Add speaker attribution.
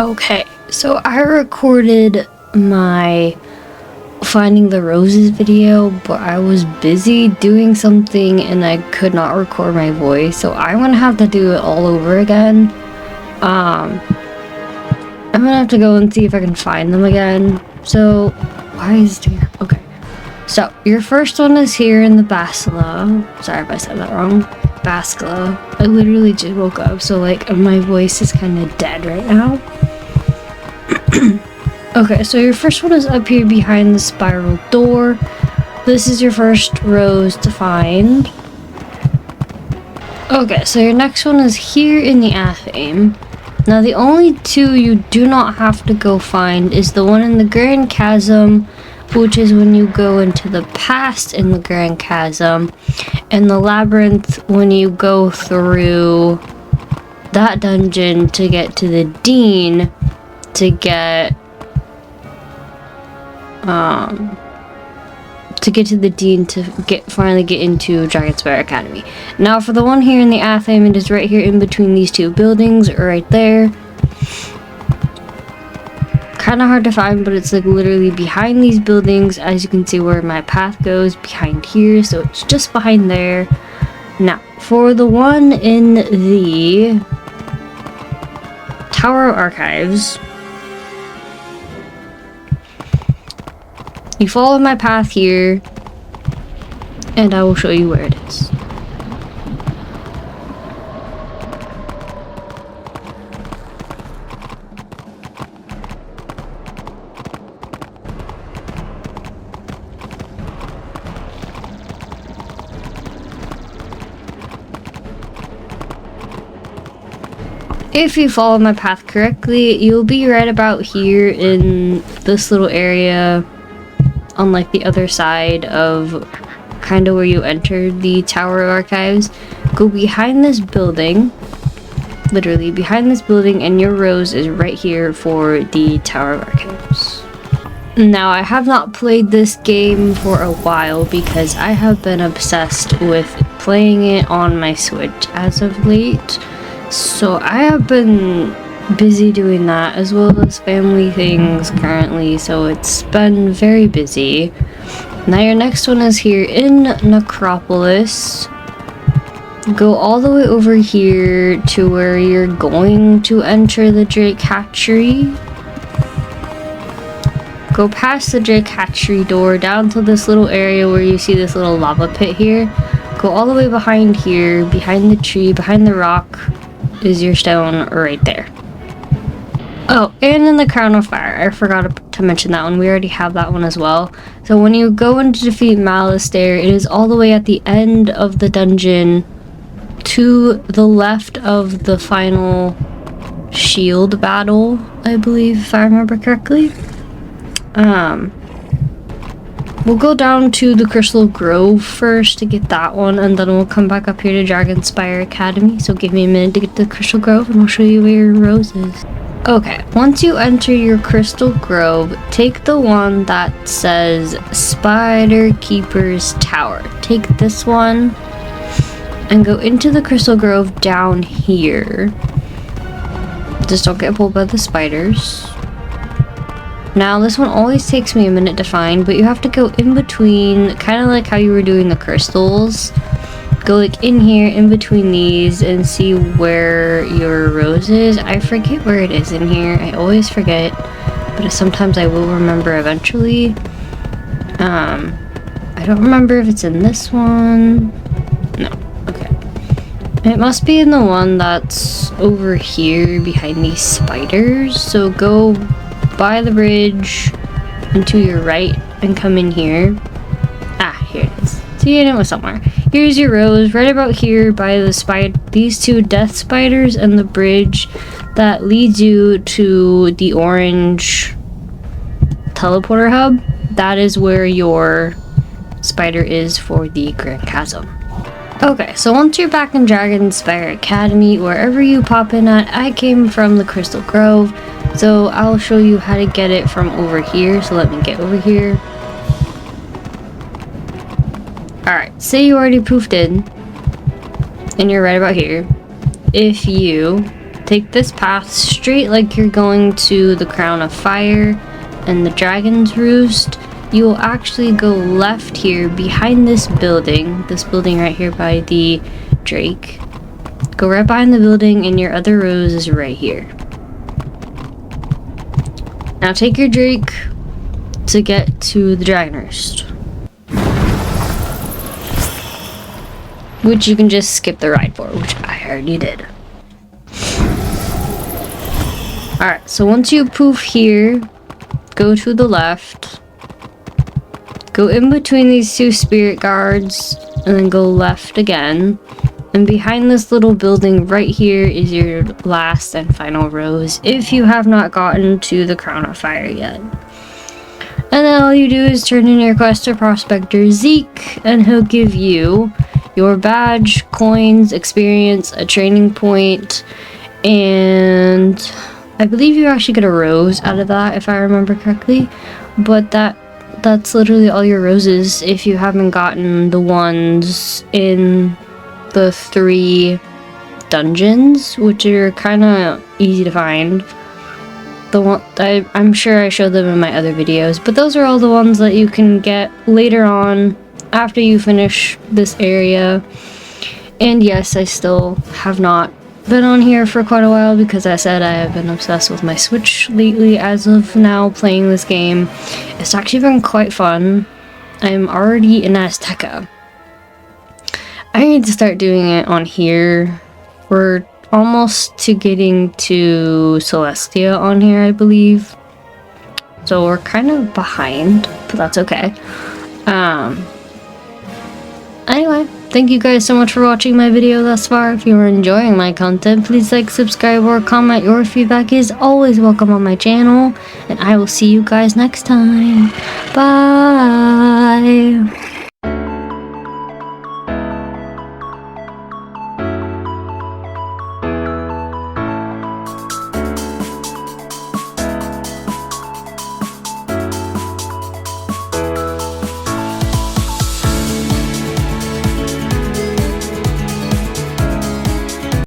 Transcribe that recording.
Speaker 1: Okay, so I recorded my finding the roses video, but I was busy doing something and I could not record my voice, so I'm gonna have to do it all over again. I'm gonna have to go and see if I can find them again. So, why is it here? Okay. So, your first one is here in the Basila. Sorry if I said that wrong. Basila. I literally just woke up, so like my voice is kind of dead right now. Okay, so your first one is up here behind the spiral door. This is your first rose to find. Okay, so your next one is here in the athame. Now the only two you do not have to go find is the one in the Grand Chasm, which is when you go into the past in the Grand Chasm, and the labyrinth when you go through that dungeon to get to the Dean to get finally get into Dragonspire Academy. Now for the one here in the athame, it is right here in between these two buildings, right there. Kind of hard to find, but it's like literally behind these buildings, as you can see where my path goes behind here, so it's just behind there. Now for the one in the Tower of Archives, you follow my path here, and I will show you where it is. If you follow my path correctly, you'll be right about here in this little area on like the other side of kind of where you entered the Tower of Archives. Go behind this building, literally behind this building, and your rose is right here for the Tower of Archives. Now I have not played this game for a while because I have been obsessed with playing it on my Switch as of late. So I have been busy doing that as well as family things currently, so it's been very busy. Now your next one is here in Necropolis. Go all the way over here to where you're going to enter the Drake Hatchery. Go past the Drake Hatchery door down to this little area where you see this little lava pit here. Go all the way behind here, behind the tree, behind the rock is your stone right there. Oh, and in the Crown of Fire, I forgot to mention that one. We already have that one as well. So when you go in to defeat Malistaire, it is all the way at the end of the dungeon to the left of the final shield battle, I believe, if I remember correctly. We'll go down to the Crystal Grove first to get that one, and then we'll come back up here to Dragonspire Academy. So give me a minute to get to the Crystal Grove and I'll show you where your rose is. Okay, once you enter your Crystal Grove, take the one that says Spider Keeper's Tower. Take this one and go into the Crystal Grove down here. Just don't get pulled by the spiders. Now this one always takes me a minute to find, but you have to go in between, kind of like how you were doing the crystals. Go like in here, in between these, and see where your rose is. I forget where it is in here. I always forget, but sometimes I will remember eventually. I don't remember if it's in this one. No, okay. It must be in the one that's over here behind these spiders. So go by the bridge and to your right and come in here. Ah, here it is. See, I know it was somewhere. Here's your rose, right about here by the these two death spiders and the bridge that leads you to the orange teleporter hub. That is where your spider is for the Grand Chasm. Okay, so once you're back in Dragonspire Academy, wherever you pop in at, I came from the Crystal Grove, so I'll show you how to get it from over here. So let me get over here. Alright, say you already poofed in, and you're right about here. If you take this path straight like you're going to the Crown of Fire and the Dragon's Roost. You will actually go left here behind this building right here by the Drake. Go right behind the building and your other rose is right here. Now take your Drake to get to the Dragon Roost, which you can just skip the ride for, which I already did. Alright, so once you poof here, go to the left, go in between these two spirit guards, and then go left again. And behind this little building right here is your last and final rose, if you have not gotten to the Crown of Fire yet. And then all you do is turn in your quest to Prospector Zeke, and he'll give you your badge, coins, experience, a training point, and I believe you actually get a rose out of that, if I remember correctly. But that's literally all your roses if you haven't gotten the ones in the 3 dungeons, which are kind of easy to find. I'm sure I showed them in my other videos, but those are all the ones that you can get later on after you finish this area. And yes, I still have not been on here for quite a while because I said I have been obsessed with my Switch lately as of now playing this game. It's actually been quite fun. I'm already in Azteca. I need to start doing it on here. We're almost to getting to Celestia on here, I believe. So we're kind of behind, but that's okay. Anyway, thank you guys so much for watching my video thus far. If you are enjoying my content, please like, subscribe, or comment. Your feedback is always welcome on my channel. And I will see you guys next time. Bye!